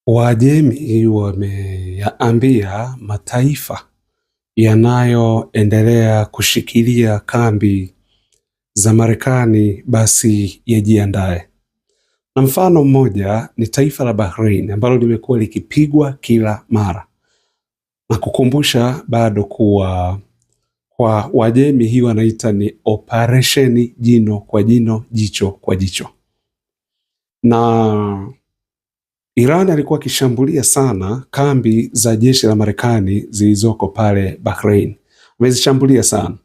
Wajemi wameyaambia mataifa yanayoendelea kushikilia kambi za Marekani basi yajiandae. Na mfano mmoja ni taifa la Bahrain ambalo limekuwa likipigwa kila mara, na kukumbusha bado kuwa kwa Wajemi hii wanaita ni operesheni jino kwa jino, jicho kwa jicho. Na Iran alikuwa akishambulia sana kambi za jeshi la Marekani zilizoko pale Bahrain. Amezishambulia sana.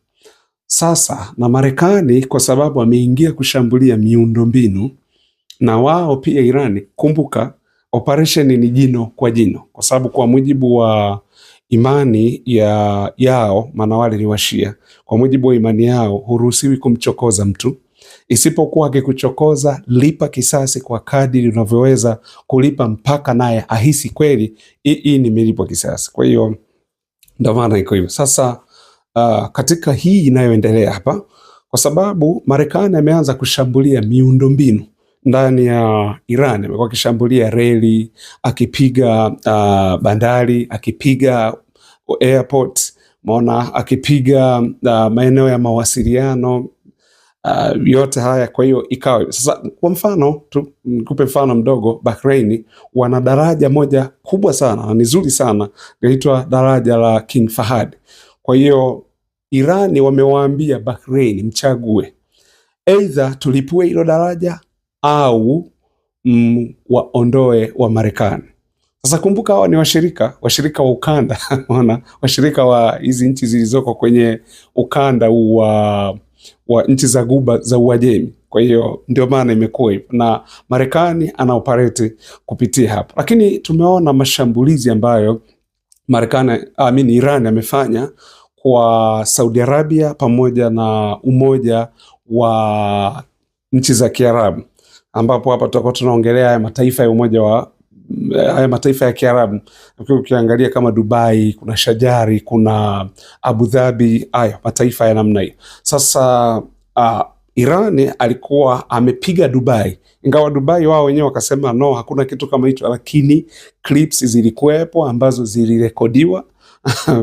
Sasa na Marekani kwa sababu ameingia kushambulia miundombinu, na wao pia Irani, kumbuka operation ni jino kwa jino, kwa sababu kwa mujibu wa imani yao, maana wale ni Washia, kwa mujibu wa imani yao huruhusiwi kumchokoza mtu, isipokuwa akikuchokoza lipa kisasi kwa kadiri unavyoweza kulipa, mpaka naye ahisi kweli hii nimelipwa kisasi. Kwa hiyo ndio maana iko hivyo. Sasa katika hii inayoendelea hapa, kwa sababu Marekani ameanza kushambulia miundombinu ndani ya Iran, amekuwa akishambulia reli, akipiga bandari, akipiga airport, maana akipiga maeneo ya mawasiliano, yote haya. Kwa hiyo ikawa sasa, kwa mfano nikupe mfano mdogo, Bahrain wana daraja moja kubwa sana na ni zuri sana, linaitwa daraja la King Fahad. Kwa hiyo Irani wamewaambia Bahrain, mchague either tulipue hilo daraja au waondoe wa Marekani. Sasa kumbuka hawa ni washirika wa ukanda washirika wa hizi nchi zilizoko kwenye ukanda wa nchi za Ghuba za Uajemi. Kwa hiyo ndio maana imekuwa hivyo, na Marekani ana operate kupitia hapa. Lakini tumeona mashambulizi ambayo Iran amefanya kwa Saudi Arabia pamoja na Umoja wa Nchi za Kiarabu, ambapo hapa tutakuwa tunaongelea haya mataifa ya haya mataifa ya Kiarabu. Ukiangalia kama Dubai, kuna Shajari, kuna Abu Dhabi, haya mataifa ya namna hiyo. Sasa Iran alikuwa amepiga Dubai, ingawa Dubai wao wenyewe wakasema no, hakuna kitu kama hicho, lakini clips zilikuwepo ambazo zilirekodiwa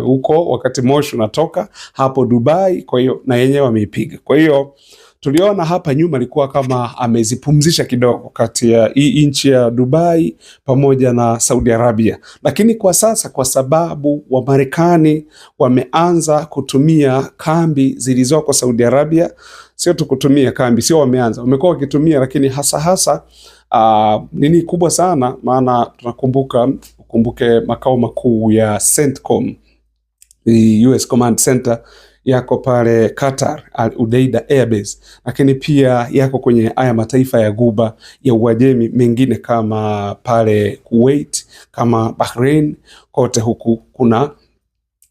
huko wakati moshi unatoka hapo Dubai. Kwa hiyo na yenyewe ameipiga. Kwa hiyo tuliona hapa nyuma alikuwa kama amezipumzisha kidogo kati ya hii nchi ya Dubai pamoja na Saudi Arabia. Lakini kwa sasa, kwa sababu wa Marekani wameanza kutumia kambi zilizoko Saudi Arabia, sio tu kutumia kambi, sio wamekuwa wakitumia, lakini hasa nini kubwa sana, maana ukumbuke makao makuu ya CENTCOM, US Command Center, yako pale Qatar, Al Udeida Airbase, lakini pia yako kwenye haya mataifa ya Ghuba ya Uajemi mengine kama pale Kuwait, kama Bahrain, kote huku kuna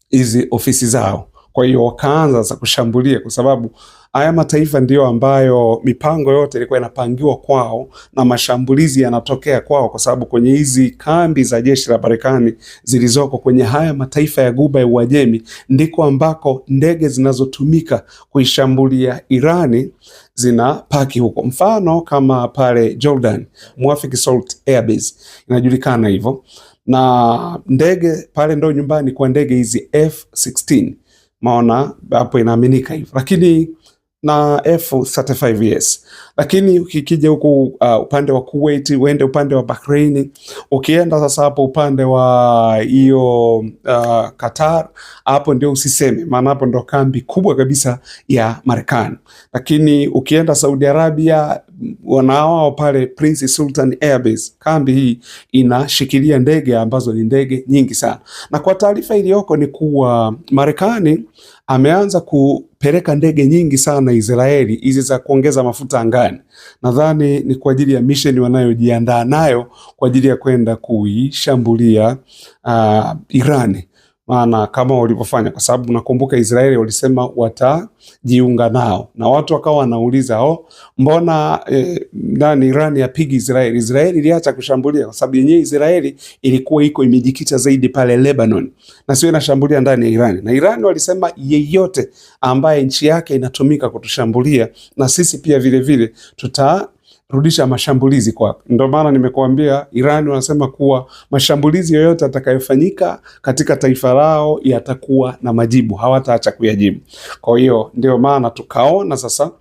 hizi ofisi zao. Kwa hiyo wakaanza sasa kushambulia, kwa sababu haya mataifa ndio ambayo mipango yote ilikuwa inapangiwa kwao na mashambulizi yanatokea kwao, kwa sababu kwenye hizi kambi za jeshi la Marekani zilizoko kwenye haya mataifa ya Ghuba ya Uajemi ndiko ambako ndege zinazotumika kuishambulia Irani zinapaki huko. Mfano kama pale Jordan, Muafik Salt Airbase inajulikana hivyo, na ndege pale ndo nyumbani kwa ndege hizi F-16, maona hapo inaaminika hivyo. Lakini na F-35, yes. Lakini ukikija huku upande wa Kuwait, uende upande wa Bahrain, ukienda sasa hapo upande wa hiyo Qatar, hapo ndio usiseme, maana hapo ndo kambi kubwa kabisa ya Marekani. Lakini ukienda Saudi Arabia, wanao pale Prince Sultan Airbase, kambi hii inashikilia ndege ambazo ni ndege nyingi sana. Na kwa taarifa iliyoko ni kuwa Marekani ameanza kupeleka ndege nyingi sana Israeli, hizi za kuongeza mafuta angani. Nadhani ni kwa ajili ya mission wanayojiandaa nayo kwa ajili ya kwenda kuishambulia Irani, maana kama walivyofanya, kwa sababu nakumbuka Israeli walisema watajiunga nao, na watu wakawa wanauliza mbona ndani Irani yapigi Israeli? Israeli iliacha kushambulia kwa sababu yenyewe Israeli ilikuwa iko imejikita zaidi pale Lebanon, na sio inashambulia ndani ya Irani. Na Irani walisema yeyote ambaye nchi yake inatumika kutushambulia, na sisi pia vile vile rudisha mashambulizi kwako. Ndio maana nimekuambia Iran wanasema kuwa mashambulizi yoyote atakayofanyika katika taifa lao yatakuwa na majibu, hawataacha kuyajibu. Kwa hiyo ndio maana tukaona sasa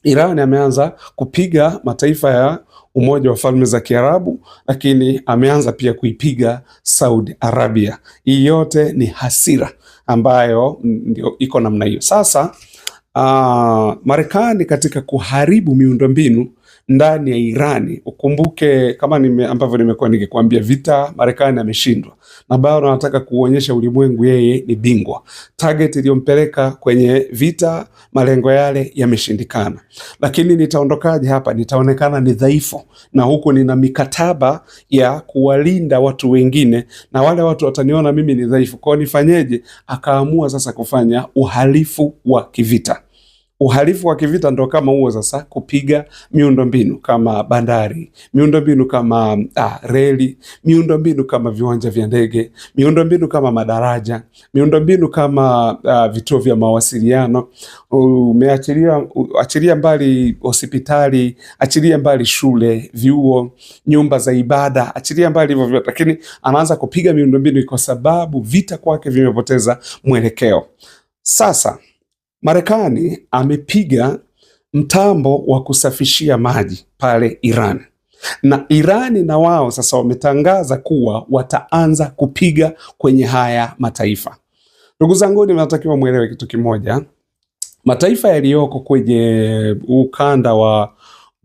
Iran ameanza kupiga mataifa ya Umoja wa Falme za Kiarabu, lakini ameanza pia kuipiga Saudi Arabia. Hii yote ni hasira ambayo ndio iko namna hiyo. Sasa Marekani katika kuharibu miundombinu ndani ya Irani, ukumbuke kama ambavyo nimekuwa nikikwambia, vita Marekani ameshindwa na bado anataka kuonyesha ulimwengu yeye ni bingwa. Target iliyompeleka kwenye vita, malengo yale yameshindikana. Lakini nitaondokaje hapa? Nitaonekana ni dhaifu, na huku nina mikataba ya kuwalinda watu wengine, na wale watu wataniona mimi ni dhaifu. Kwa nifanyeje? Akaamua sasa kufanya uhalifu wa kivita. Uhalifu wa kivita ndo kama huo sasa, kupiga miundombinu kama bandari, miundombinu kama reli, miundombinu kama viwanja vya ndege, miundombinu kama madaraja, miundombinu kama vituo vya mawasiliano. Achilia mbali hospitali, achilia mbali shule, vyuo, nyumba za ibada, achilia mbali hivyo vyote, lakini anaanza kupiga miundombinu kwa sababu vita kwake vimepoteza mwelekeo. Sasa Marekani amepiga mtambo wa kusafishia maji pale Iran, na Irani na wao sasa wametangaza kuwa wataanza kupiga kwenye haya mataifa. Ndugu zangu, ninatakiwa muelewe kitu kimoja. Mataifa yaliyoko kwenye ukanda wa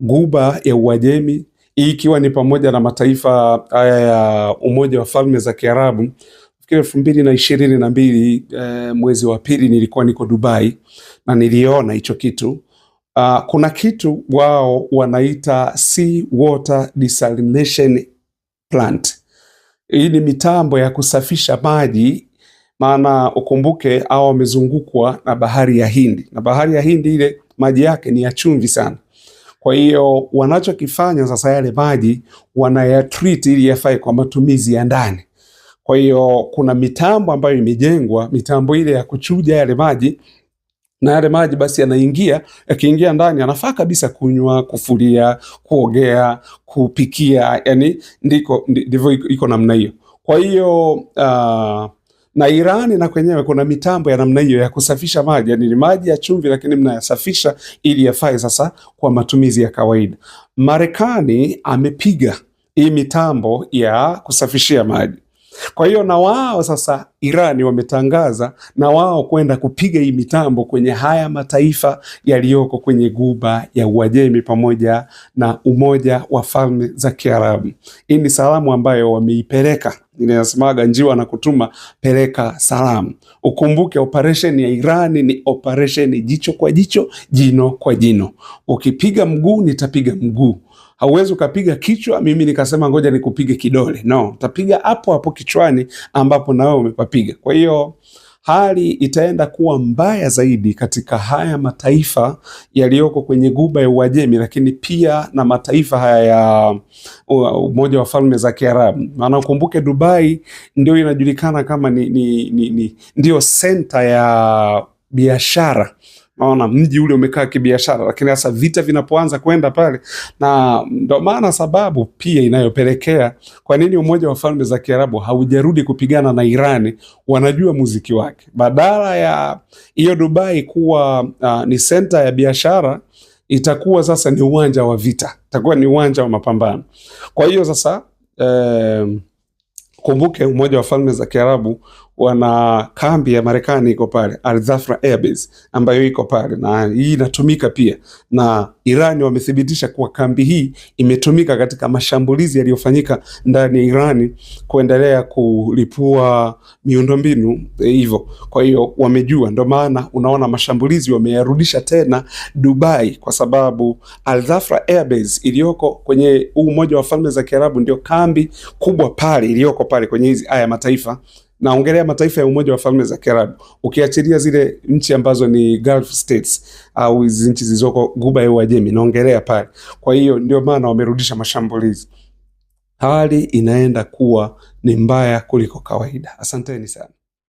Ghuba ya Uajemi, ikiwa ni pamoja na mataifa haya ya Umoja wa Falme za Kiarabu, 2022 mwezi wa pili nilikuwa niko Dubai na niliona hicho kitu. Kuna kitu wao wanaita Sea Water Desalination Plant. Hii ni mitambo ya kusafisha maji, maana ukumbuke hao wamezungukwa na bahari ya Hindi, na bahari ya Hindi ile maji yake ni ya chumvi sana. Kwa hiyo wanachokifanya sasa, yale maji wanayatreat ili yafae kwa matumizi ya ndani. Kwa hiyo kuna mitambo ambayo imejengwa, mitambo ile ya kuchuja yale maji, na yale maji basi yakiingia ndani yanafaa kabisa kunywa, kufulia, kuogea, kupikia, yani ndivyo iko namna hiyo. Kwa hiyo na Irani na kwenyewe kuna mitambo ya namna hiyo ya kusafisha maji, yani ni maji ya chumvi lakini mnayasafisha ili yafae sasa kwa matumizi ya kawaida. Marekani amepiga hii mitambo ya kusafishia maji. Kwa hiyo na wao sasa Irani wametangaza na wao kwenda kupiga hii mitambo kwenye haya mataifa yaliyoko kwenye Ghuba ya Uajemi pamoja na Umoja wa Falme za Kiarabu. Hii ni salamu ambayo wameipeleka. Ninasemaga njiwa na kutuma peleka salamu. Ukumbuke operation ya Irani ni operation jicho kwa jicho, jino kwa jino. Ukipiga mguu nitapiga mguu. Hauwezi ukapiga kichwa mimi nikasema ngoja nikupige kidole. No, utapiga hapo hapo kichwani ambapo na wewe umepapiga. Kwa hiyo hali itaenda kuwa mbaya zaidi katika haya mataifa yaliyoko kwenye Ghuba ya Uajemi, lakini pia na mataifa haya ya Umoja wa Falme za Kiarabu. Maana ukumbuke Dubai ndio inajulikana kama ndio center ya biashara. Naona mji ule umekaa kibiashara, lakini sasa vita vinapoanza kwenda pale, na ndo maana sababu pia inayopelekea kwa nini Umoja wa Falme za Kiarabu haujarudi kupigana na Irani, wanajua muziki wake. Badala ya hiyo Dubai kuwa ni center ya biashara, itakuwa sasa ni uwanja wa vita, itakuwa ni uwanja wa mapambano. Kwa hiyo sasa kumbuke Umoja wa Falme za Kiarabu wana kambi ya Marekani iko pale, Al Dhafra Air Base ambayo iko pale, na hii inatumika pia na Irani. Wamethibitisha kuwa kambi hii imetumika katika mashambulizi yaliyofanyika ndani ya Irani kuendelea kulipua miundombinu hivyo. Kwa hiyo wamejua, ndio maana unaona mashambulizi wameyarudisha tena Dubai, kwa sababu Al Dhafra Air Base iliyoko kwenye Umoja wa Falme za Kiarabu ndio kambi kubwa pale iliyoko pale kwenye hizi haya mataifa. Naongelea mataifa ya Umoja wa Falme za Kiarabu, ukiachilia zile nchi ambazo ni Gulf States au hizi nchi zilizoko Ghuba ya Uajemi, naongelea pale. Kwa hiyo ndio maana wamerudisha mashambulizi. Hali inaenda kuwa ni mbaya kuliko kawaida. Asanteni sana.